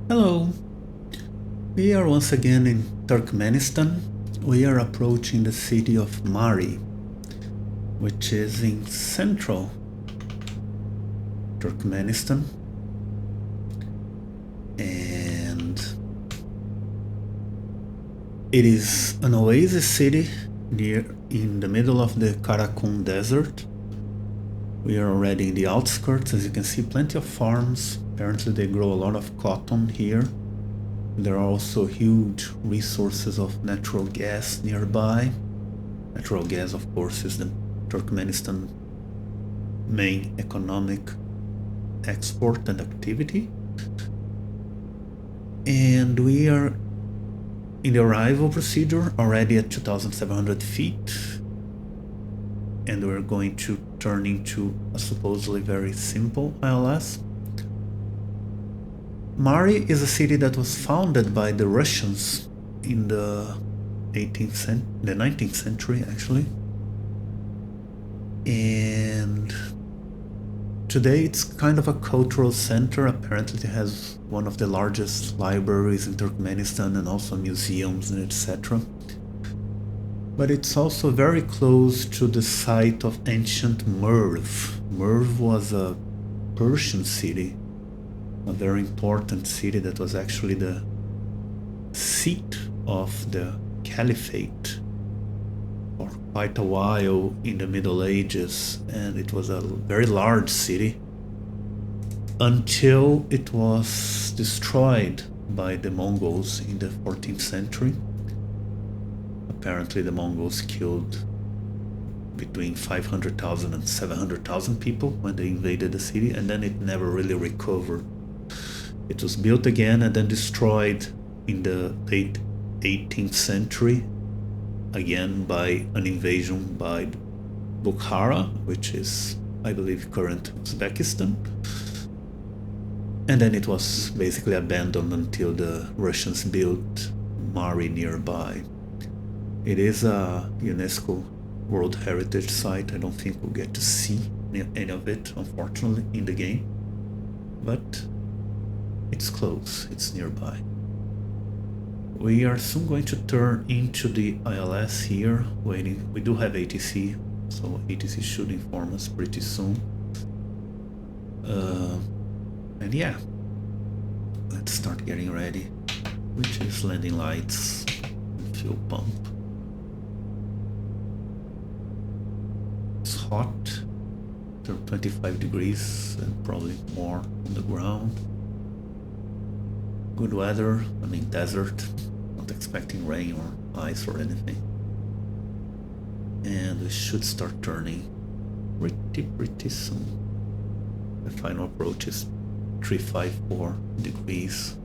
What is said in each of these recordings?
Hello, we are once again in Turkmenistan. We are approaching the city of Mari, which is in central Turkmenistan. And it is an oasis city near in the middle of the Karakum desert. We are already in the outskirts. As you can see, plenty of farms. Apparently they grow a lot of cotton here. There are also huge resources of natural gas nearby. Natural gas, of course, is the Turkmenistan main economic export and activity. And we are in the arrival procedure already at 2,700 feet. And we're going to turn into a supposedly very simple ILS. Mari is a city that was founded by the Russians in the 19th century, actually. And today it's kind of a cultural center. Apparently it has one of the largest libraries in Turkmenistan and also museums and etc. But it's also very close to the site of ancient Merv. Merv was a Persian city, a very important city that was actually the seat of the caliphate for quite a while in the Middle Ages, and it was a very large city until it was destroyed by the Mongols in the 14th century. Apparently the Mongols killed between 500,000 and 700,000 people when they invaded the city, and then it never really recovered. It was built again and then destroyed in the late 18th century, again by an invasion by Bukhara, which is, I believe, current Uzbekistan. And then it was basically abandoned until the Russians built Mari nearby. It is a UNESCO World Heritage Site. I don't think we'll get to see any of it, unfortunately, in the game. But it's close, it's nearby. We are soon going to turn into the ILS here, waiting. We do have ATC, so ATC should inform us pretty soon. And yeah, let's start getting ready, which is landing lights and fuel pump. It's hot, 25 degrees and probably more on the ground. Good weather, I mean desert, not expecting rain or ice or anything. And we should start turning pretty soon. The final approach is 354 degrees.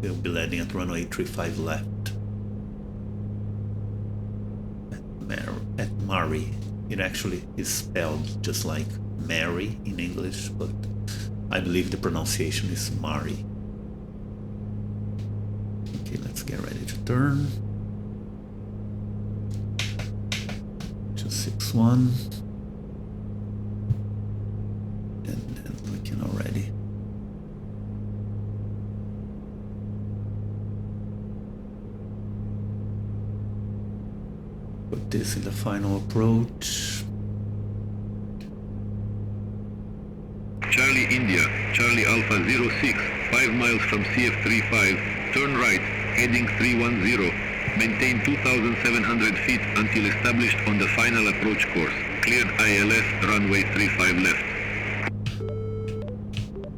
We'll be landing at runway 35 left. At Mari. It actually is spelled just like Mary in English, but I believe the pronunciation is Mari. Okay, let's get ready to turn. 261. And then we can already. Put this in the final approach. Charlie India, Charlie Alpha 06, 5 miles from CF35, turn right, heading 310, maintain 2,700 feet until established on the final approach course, cleared ILS, runway 35 left.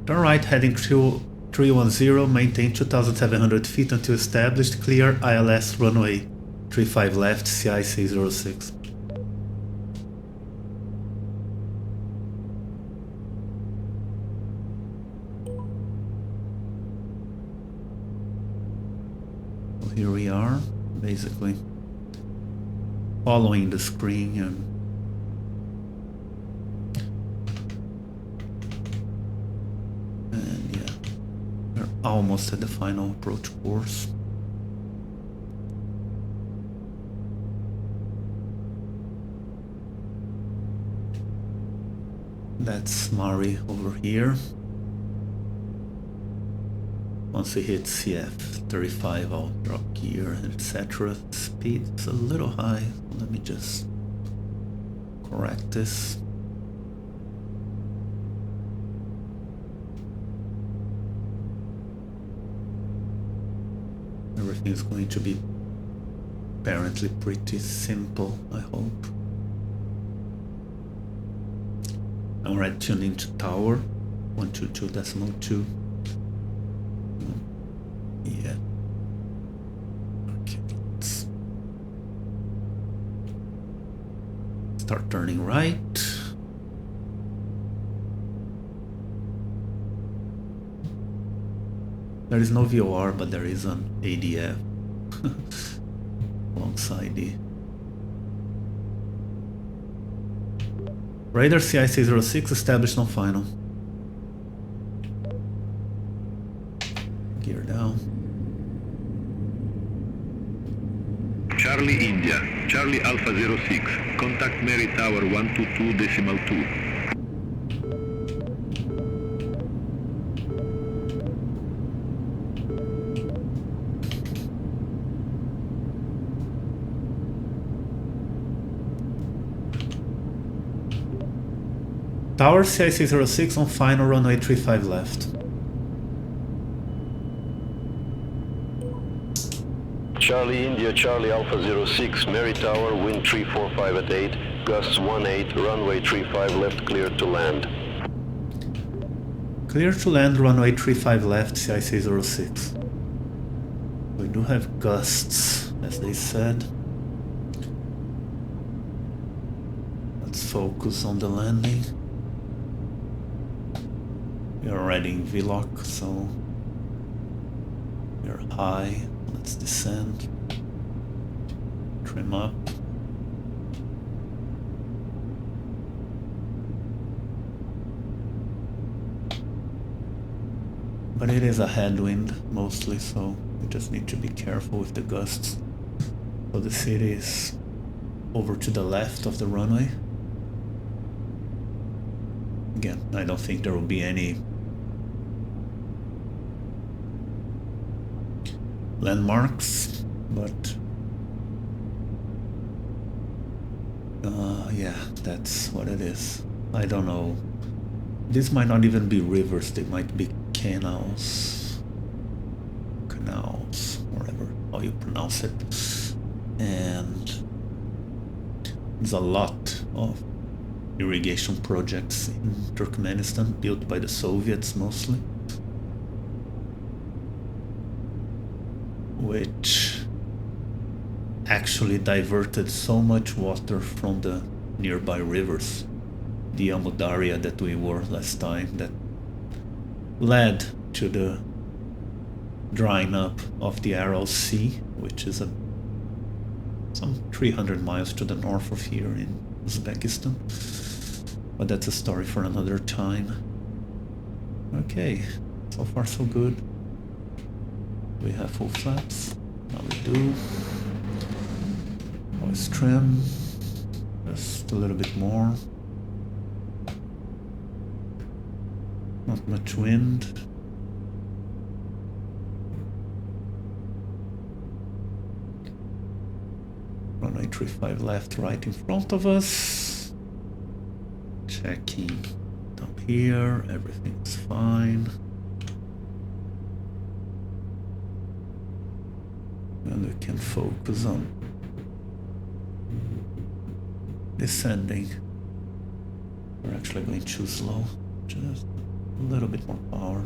Turn right, heading 310, maintain 2,700 feet until established, clear ILS, runway 35 left, CI 606. Here we are, basically following the screen and yeah, we're almost at the final approach course. That's Mari over here. Once we hit CF 35, I'll drop gear, etc. Speed is a little high. Let me just correct this. Everything is going to be apparently pretty simple, I hope. I'm already tuned into tower 122.2. Yeah. Okay, let's start turning right. There is no VOR, but there is an ADF alongside the radar. CI-606 established on final. Gear down. Charlie India, Charlie Alpha 06, contact Mary Tower 122.2. Tower CI-606 on final, runway 35 left. Charlie India, Charlie Alpha 06, Mary Tower, wind 345 at 8, gusts 18, runway 35 left, clear to land. Clear to land, runway 35 left, CI-606. We do have gusts, as they said. Let's focus on the landing. We are already in VLOC, so we're high. Let's descend. Trim up. But it is a headwind mostly, so we just need to be careful with the gusts. So the city is over to the left of the runway. Again, I don't think there will be any landmarks, but yeah, that's what it is. I don't know. This might not even be rivers, they might be canals, whatever how you pronounce it. And there's a lot of irrigation projects in Turkmenistan, built by the Soviets mostly, which actually diverted so much water from the nearby rivers, the Amudarya that we were last time, that led to the drying up of the Aral Sea, which is some 300 miles to the north of here in Uzbekistan. But that's a story for another time. Okay, so far so good. We have full flaps. Now we do. Always trim. Just a little bit more. Not much wind. Runway 35 left, right in front of us. Checking down here, everything's fine. And we can focus on descending. We're actually going too slow, just a little bit more power.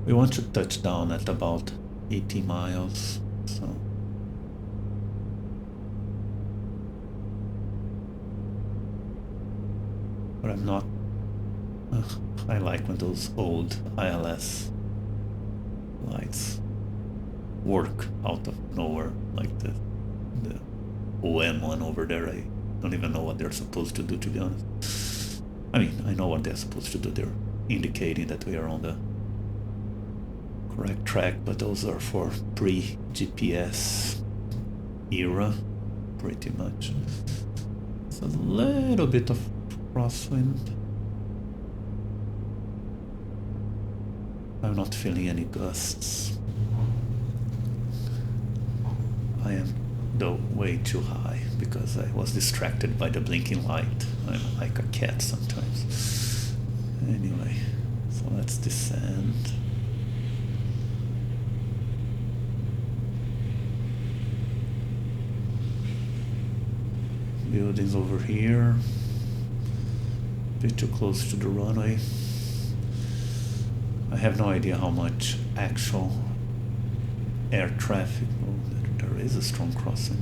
We want to touch down at about 80 miles, so. But I'm not, I like when those old ILS lights work out of nowhere, like the OM one over there. I don't even know what they're supposed to do, to be honest. I mean, I know what they're supposed to do. They're indicating that we are on the correct track, but those are for pre-GPS era, pretty much. It's a little bit of crosswind. I'm not feeling any gusts. I am though way too high because I was distracted by the blinking light. I'm like a cat sometimes. Anyway, so let's descend. Buildings over here. A bit too close to the runway. I have no idea how much actual air traffic. Oh, there is a strong crossing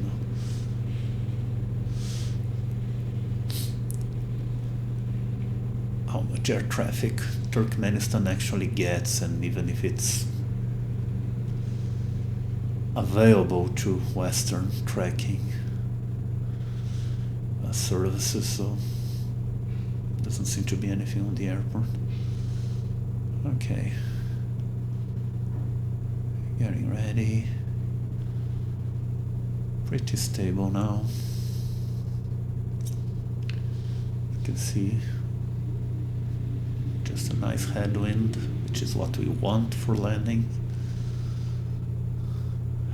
now. How much air traffic Turkmenistan actually gets, and even if it's available to Western tracking services, so doesn't seem to be anything on the airport. Okay, getting ready. Pretty stable now. You can see just a nice headwind, which is what we want for landing.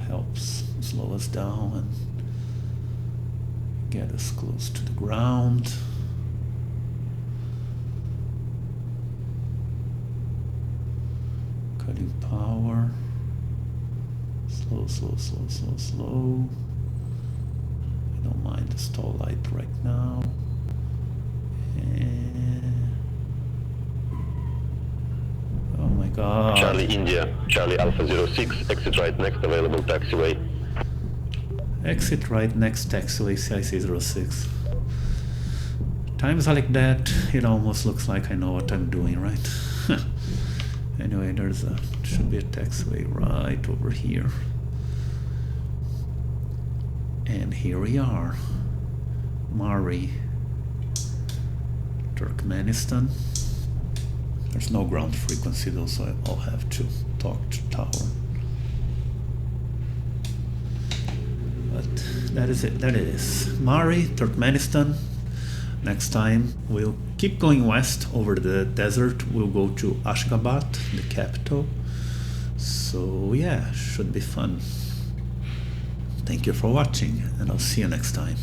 Helps slow us down and get us close to the ground. Cutting power. Slow, slow, slow, slow, slow. I don't mind the stall light right now. And oh my god. Charlie India, Charlie Alpha 06, exit right next available taxiway. Exit right next taxiway CIC06. Times like that, it almost looks like I know what I'm doing, right? Anyway, should be a taxiway right over here. And here we are. Mari, Turkmenistan. There's no ground frequency though, so I'll have to talk to tower. But that is it, that it is. Mari, Turkmenistan. Next time we'll keep going west over the desert. We'll go to Ashgabat, the capital. So yeah, should be fun. Thank you for watching, and I'll see you next time.